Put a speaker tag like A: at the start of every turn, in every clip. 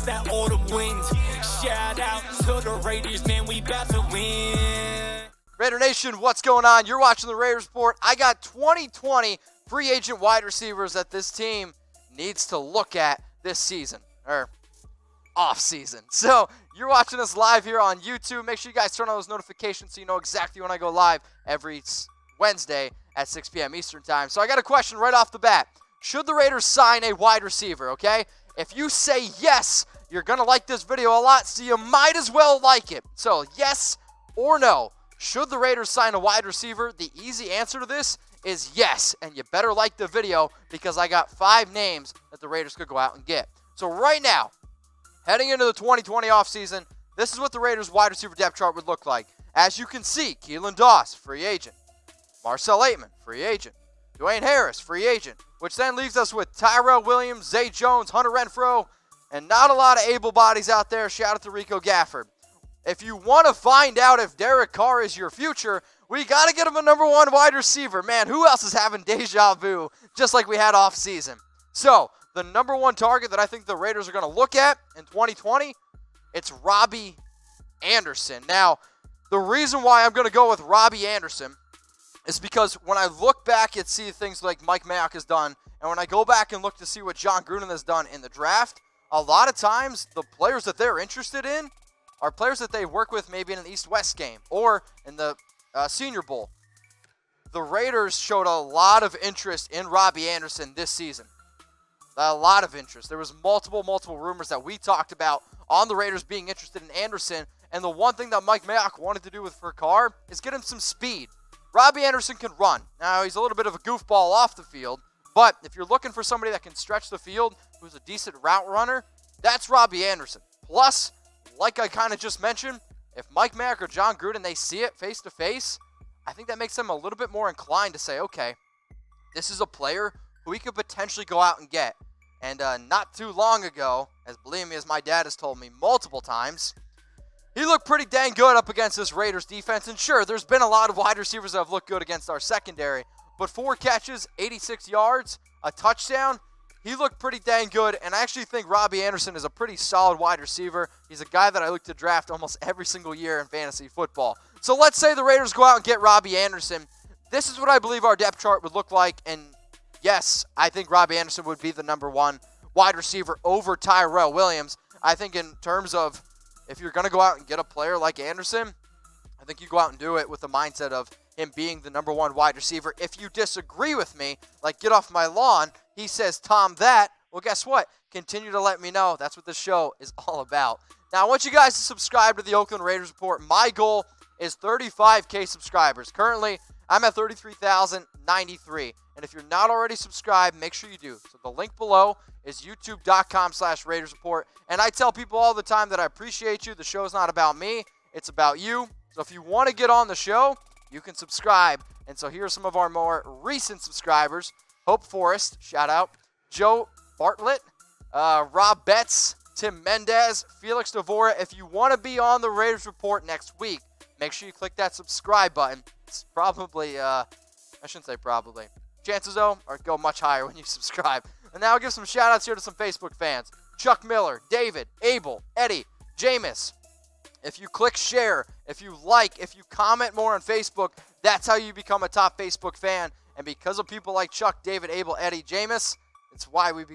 A: that autumn wind. Shout out to the Raiders, man, we about to win.
B: Raider Nation, what's going on? You're watching the Raiders Report. I got 2020 free agent wide receivers that this team needs to look at this season, or off season. So you're watching us live here on YouTube. Make sure you guys turn on those notifications so you know exactly when I go live every Wednesday at 6 p.m. Eastern time. So I got a question right off the bat. Should the Raiders sign a wide receiver, okay? If you say yes, you're going to like this video a lot, so you might as well like it. So yes or no, should the Raiders sign a wide receiver? The easy answer to this is yes, and you better like the video because I got 5 names that the Raiders could go out and get. So right now, heading into the 2020 offseason, this is what the Raiders wide receiver depth chart would look like. As you can see, Keelan Doss, free agent. Marcel Aitman, free agent. Dwayne Harris, free agent. Which then leaves us with Tyrell Williams, Zay Jones, Hunter Renfrow, and not a lot of able bodies out there. Shout out to Rico Gafford. If you want to find out if Derek Carr is your future, we got to get him a number 1 wide receiver. Man, who else is having deja vu just like we had off season? So, the number 1 target that I think the Raiders are going to look at in 2020, it's Robby Anderson. Now, the reason why I'm going to go with Robby Anderson is because when I look back and see things like Mike Mayock has done, and when I go back and look to see what John Gruden has done in the draft, a lot of times the players that they're interested in are players that they work with maybe in an East-West game or in the Senior Bowl. The Raiders showed a lot of interest in Robby Anderson this season. A lot of interest. There was multiple rumors that we talked about on the Raiders being interested in Anderson, and the one thing that Mike Mayock wanted to do with Carr is get him some speed. Robby Anderson can run. Now, he's a little bit of a goofball off the field, but if you're looking for somebody that can stretch the field, who's a decent route runner, that's Robby Anderson. Plus, like I kind of just mentioned, if Mike Mayock or John Gruden, they see it face-to-face, I think that makes them a little bit more inclined to say, okay, this is a player who we could potentially go out and get. And not too long ago, as believe me, as my dad has told me multiple times, he looked pretty dang good up against this Raiders defense. And sure, there's been a lot of wide receivers that have looked good against our secondary, but 4 catches, 86 yards, a touchdown, he looked pretty dang good, and I actually think Robby Anderson is a pretty solid wide receiver. He's a guy that I look to draft almost every single year in fantasy football. So let's say the Raiders go out and get Robby Anderson. This is what I believe our depth chart would look like, and yes, I think Robby Anderson would be the number 1 wide receiver over Tyrell Williams. I think in terms of if you're going to go out and get a player like Anderson, I think you go out and do it with the mindset of him being the number 1 wide receiver. If you disagree with me, like get off my lawn, he says, Tom, that, well, guess what? Continue to let me know. That's what this show is all about. Now, I want you guys to subscribe to the Oakland Raiders Report. My goal is 35K subscribers. Currently, I'm at 33,093. And if you're not already subscribed, make sure you do. So the link below is youtube.com/Raiders Report. And I tell people all the time that I appreciate you. The show is not about me. It's about you. So if you want to get on the show, you can subscribe. And so here are some of our more recent subscribers. Hope Forrest, shout out. Joe Bartlett, Rob Betts, Tim Mendez, Felix Devora. If you want to be on the Raiders Report next week, make sure you click that subscribe button. It's probably, I shouldn't say probably. Chances, though, are go much higher when you subscribe. And now I'll give some shout-outs here to some Facebook fans. Chuck Miller, David, Abel, Eddie, Jameis. If you click share, if you like, if you comment more on Facebook, that's how you become a top Facebook fan. And because of people like Chuck, David, Abel, Eddie, Jameis, it's why we've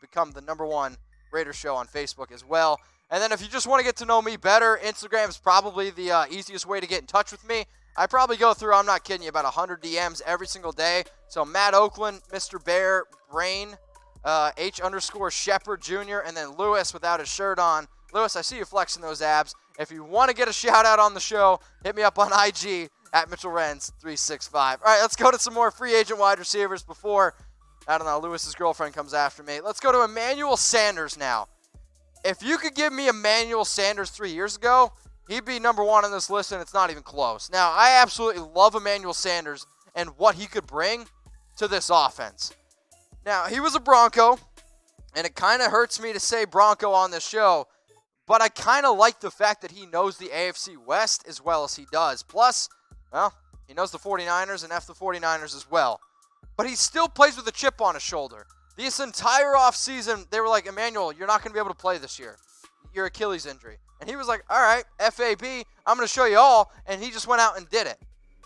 B: become the number 1 Raiders show on Facebook as well. And then if you just want to get to know me better, Instagram is probably the easiest way to get in touch with me. I probably go through, I'm not kidding you, about 100 DMs every single day. So Matt Oakland, Mr. Bear, Brain, H_Shepherd Jr., and then Lewis without his shirt on. Lewis, I see you flexing those abs. If you want to get a shout out on the show, hit me up on IG at Mitchell Renz 365. All right, let's go to some more free agent wide receivers before, I don't know, Lewis's girlfriend comes after me. Let's go to Emmanuel Sanders now. If you could give me Emmanuel Sanders 3 years ago, he'd be number 1 on this list, and it's not even close. Now, I absolutely love Emmanuel Sanders and what he could bring to this offense. Now, he was a Bronco, and it kind of hurts me to say Bronco on this show, but I kind of like the fact that he knows the AFC West as well as he does. Plus, well, he knows the 49ers and F the 49ers as well. But he still plays with a chip on his shoulder. This entire offseason, they were like, Emmanuel, you're not going to be able to play this year. Your Achilles injury. And he was like, all right, FAB, I'm going to show you all. And he just went out and did it.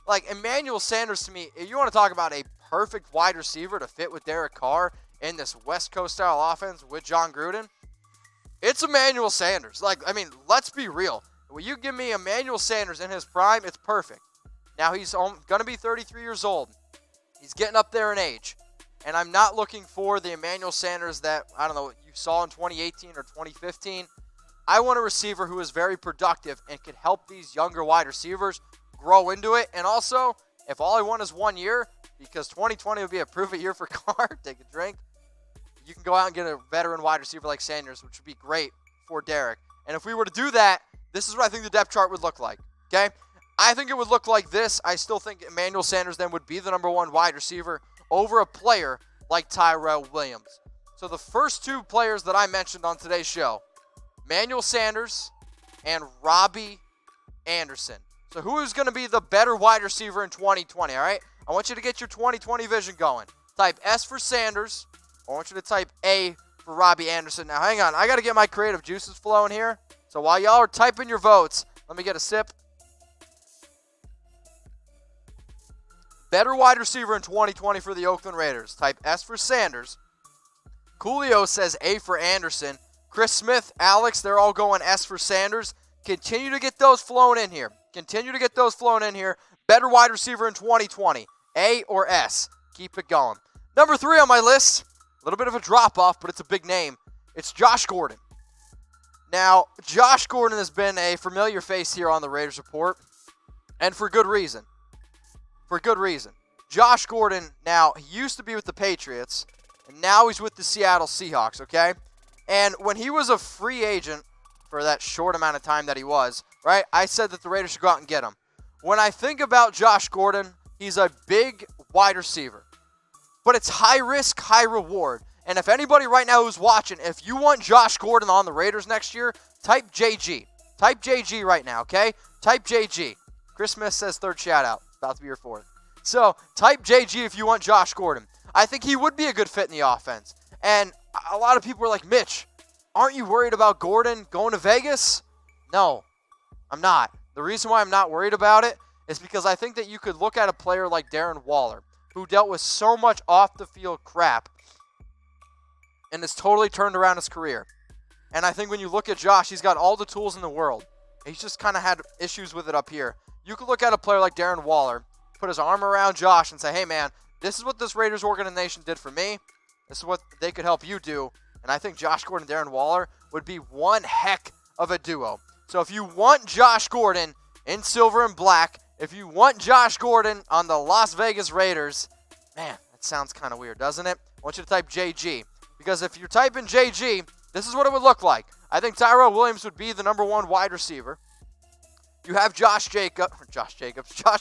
B: Like, Emmanuel Sanders, to me, if you want to talk about a perfect wide receiver to fit with Derek Carr in this West Coast style offense with John Gruden, it's Emmanuel Sanders. Like, I mean, let's be real. When you give me Emmanuel Sanders in his prime, it's perfect. Now, he's going to be 33 years old. He's getting up there in age. And I'm not looking for the Emmanuel Sanders that, I don't know, you saw in 2018 or 2015. I want a receiver who is very productive and can help these younger wide receivers grow into it. And also, if all I want is 1 year, because 2020 will be a prove-it year for Carr, take a drink, you can go out and get a veteran wide receiver like Sanders, which would be great for Derek. And if we were to do that, this is what I think the depth chart would look like, okay? I think it would look like this. I still think Emmanuel Sanders then would be the number one wide receiver over a player like Tyrell Williams. So the first two players that I mentioned on today's show, Emmanuel Sanders and Robby Anderson. So who is going to be the better wide receiver in 2020, all right? I want you to get your 2020 vision going. Type S for Sanders. I want you to type A for Robby Anderson. Now, hang on. I got to get my creative juices flowing here. So while y'all are typing your votes, let me get a sip. Better wide receiver in 2020 for the Oakland Raiders. Type S for Sanders. Coolio says A for Anderson. Chris Smith, Alex, they're all going S for Sanders. Continue to get those flowing in here. Continue to get those flowing in here. Better wide receiver in 2020. A or S. Keep it going. Number 3 on my list. A little bit of a drop-off, but it's a big name. It's Josh Gordon. Now, Josh Gordon has been a familiar face here on the Raiders Report, and for good reason. For good reason. Josh Gordon, now, he used to be with the Patriots, and now he's with the Seattle Seahawks, okay? And when he was a free agent, for that short amount of time that he was, right, I said that the Raiders should go out and get him. When I think about Josh Gordon, he's a big wide receiver. But it's high risk, high reward. And if anybody right now who's watching, if you want Josh Gordon on the Raiders next year, type JG. Type JG right now, okay? Type JG. Chris Smith says third shout out. About to be your fourth. So, type JG if you want Josh Gordon. I think he would be a good fit in the offense. And a lot of people are like, Mitch, aren't you worried about Gordon going to Vegas? No, I'm not. The reason why I'm not worried about it is because I think that you could look at a player like Darren Waller, who dealt with so much off-the-field crap and has totally turned around his career. And I think when you look at Josh, he's got all the tools in the world. He's just kind of had issues with it up here. You could look at a player like Darren Waller, put his arm around Josh and say, hey, man, this is what this Raiders organization did for me. This is what they could help you do. And I think Josh Gordon and Darren Waller would be one heck of a duo. So if you want Josh Gordon in silver and black, if you want Josh Gordon on the Las Vegas Raiders, man, that sounds kind of weird, doesn't it? I want you to type JG. Because if you're typing JG, this is what it would look like. I think Tyrell Williams would be the number one wide receiver. You have Josh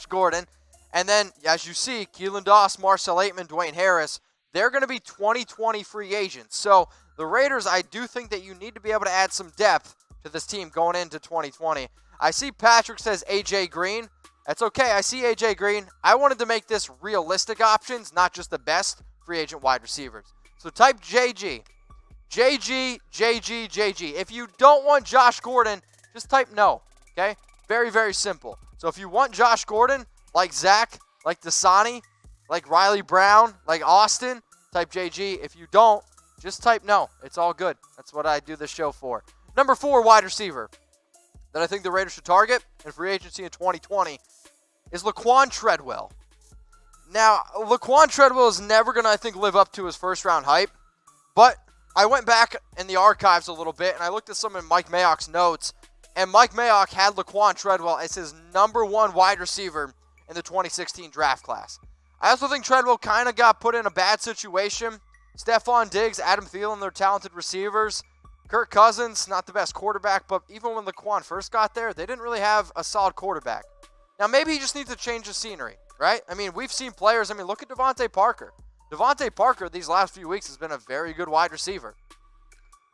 B: Gordon. And then, as you see, Keelan Doss, Marcel Aitman, Dwayne Harris, they're going to be 2020 free agents. So the Raiders, I do think that you need to be able to add some depth to this team going into 2020. I see Patrick says A.J. Green. That's okay. I see A.J. Green. I wanted to make this realistic options, not just the best free agent wide receivers. So type JG. JG, JG, JG. If you don't want Josh Gordon, just type no. Okay? Very, very simple. So if you want Josh Gordon, like Zach, like Dasani, like Riley Brown, like Austin, type JG. If you don't, just type no. It's all good. That's what I do this show for. Number 4 wide receiver that I think the Raiders should target in free agency in 2020 is Laquon Treadwell. Now, Laquan Treadwell is never going to, I think, live up to his first-round hype. But I went back in the archives a little bit, and I looked at some of Mike Mayock's notes, and Mike Mayock had Laquan Treadwell as his number 1 wide receiver in the 2016 draft class. I also think Treadwell kind of got put in a bad situation. Stephon Diggs, Adam Thielen, they're talented receivers. Kirk Cousins, not the best quarterback, but even when Laquan first got there, they didn't really have a solid quarterback. Now, maybe he just needs to change the scenery, right? I mean, we've seen players. I mean, look at Devontae Parker. Devontae Parker, these last few weeks, has been a very good wide receiver.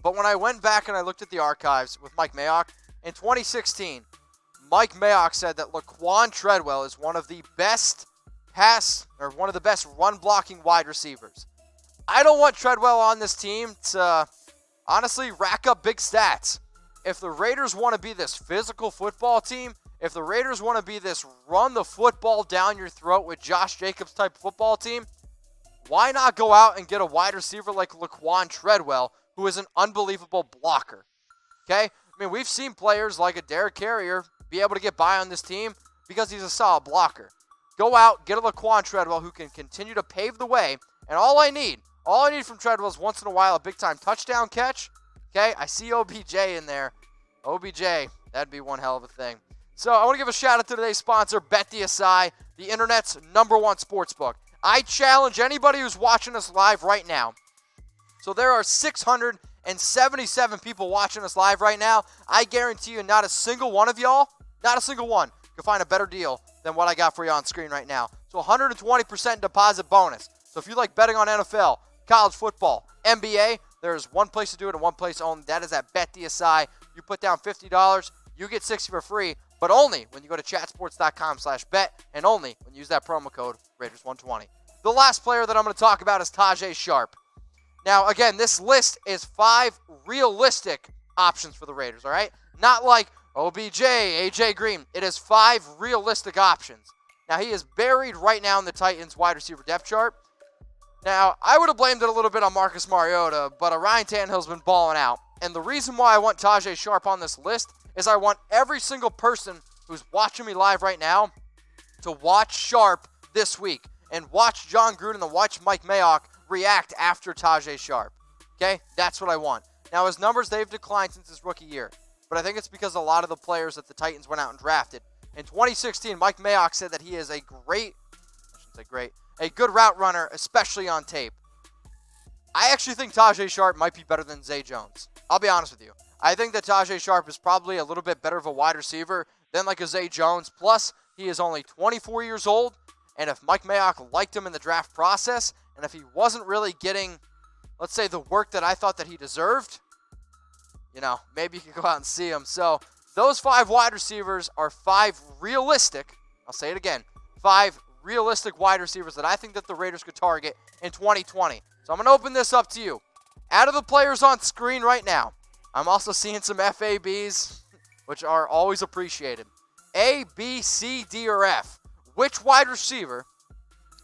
B: But when I went back and I looked at the archives with Mike Mayock, in 2016, Mike Mayock said that Laquan Treadwell is one of the best run-blocking wide receivers. I don't want Treadwell on this team to honestly rack up big stats. If the Raiders want to be this physical football team, if the Raiders want to be this run the football down your throat with Josh Jacobs type football team, why not go out and get a wide receiver like Laquon Treadwell, who is an unbelievable blocker? Okay? I mean, we've seen players like a Derek Carr be able to get by on this team because he's a solid blocker. Go out, get a Laquon Treadwell who can continue to pave the way, and all I need from Treadwell is once in a while a big-time touchdown catch. Okay? I see OBJ in there. OBJ, that'd be one hell of a thing. So I want to give a shout out to today's sponsor, BetDSI, the internet's #1 sportsbook. I challenge anybody who's watching us live right now. So there are 677 people watching us live right now. I guarantee you not a single one of y'all, not a single one, can find a better deal than what I got for you on screen right now. So 120% deposit bonus. So if you like betting on NFL, college football, NBA, there's one place to do it and one place only. That is at BetDSI. You put down $50, you get $60 for free, but only when you go to chatsports.com/bet and only when you use that promo code Raiders120. The last player that I'm going to talk about is Tajae Sharpe. Now, again, this list is 5 realistic options for the Raiders, all right? Not like OBJ, AJ Green. It is 5 realistic options. Now, he is buried right now in the Titans wide receiver depth chart. Now, I would have blamed it a little bit on Marcus Mariota, but Ryan Tannehill's been balling out. And the reason why I want Tajae Sharpe on this list is I want every single person who's watching me live right now to watch Sharpe this week and watch John Gruden and watch Mike Mayock react after Tajae Sharpe. Okay? That's what I want. Now, his numbers, they've declined since his rookie year, but I think it's because a lot of the players that the Titans went out and drafted. In 2016, Mike Mayock said that he is a good route runner, especially on tape. I actually think Tajae Sharpe might be better than Zay Jones. I'll be honest with you. I think that Tajae Sharpe is probably a little bit better of a wide receiver than like a Zay Jones. Plus, he is only 24 years old, and if Mike Mayock liked him in the draft process, and if he wasn't really getting, let's say, the work that I thought that he deserved, maybe you could go out and see him. So those 5 wide receivers are 5 realistic, I'll say it again, 5 realistic wide receivers that I think that the Raiders could target in 2020. So I'm going to open this up to you. Out of the players on screen right now, I'm also seeing some FABs, which are always appreciated. A, B, C, D, or F. Which wide receiver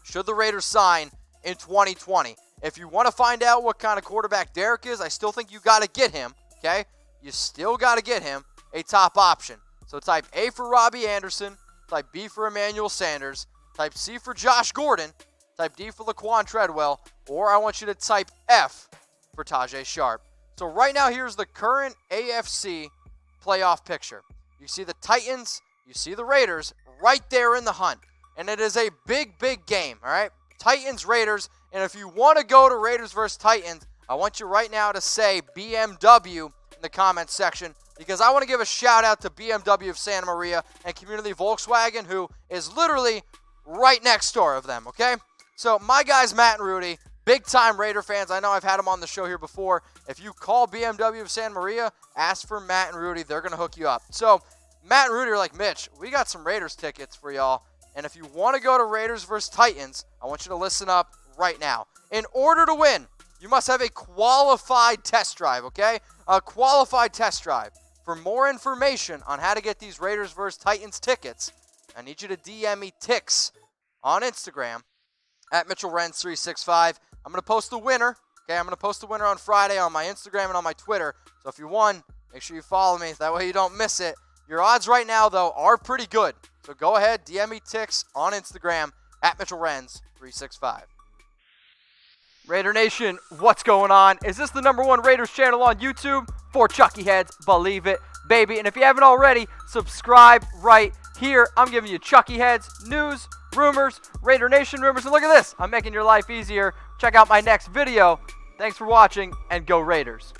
B: should the Raiders sign in 2020? If you want to find out what kind of quarterback Derek is, I still think you got to get him, okay? You still got to get him a top option. So type A for Robby Anderson, type B for Emmanuel Sanders, type C for Josh Gordon, type D for Laquan Treadwell, or I want you to type F for Tajae Sharpe. So right now, here's the current AFC playoff picture. You see the Titans, you see the Raiders right there in the hunt. And it is a big, big game, all right? Titans, Raiders. And if you want to go to Raiders versus Titans, I want you right now to say BMW in the comments section, because I want to give a shout out to BMW of Santa Maria and Community Volkswagen, who is literally right next door of them, okay? So my guys, Matt and Rudy, big-time Raider fans. I know I've had them on the show here before. If you call BMW of Santa Maria, ask for Matt and Rudy. They're going to hook you up. So Matt and Rudy are like, Mitch, we got some Raiders tickets for y'all. And if you want to go to Raiders versus Titans, I want you to listen up right now. In order to win, you must have a qualified test drive, okay? A qualified test drive. For more information on how to get these Raiders versus Titans tickets, I need you to DM me Tix on Instagram at Mitchell Renz 365. I'm going to post the winner. Okay, I'm going to post the winner on Friday on my Instagram and on my Twitter. So if you won, make sure you follow me. That way you don't miss it. Your odds right now, though, are pretty good. So go ahead, DM me Tix on Instagram at Mitchell Renz 365. Raider Nation, what's going on? Is this the #1 Raiders channel on YouTube? For Chucky Heads, believe it, baby. And if you haven't already, subscribe right here. I'm giving you Chucky Heads, news, rumors, Raider Nation rumors. And look at this, I'm making your life easier. Check out my next video. Thanks for watching, and go Raiders.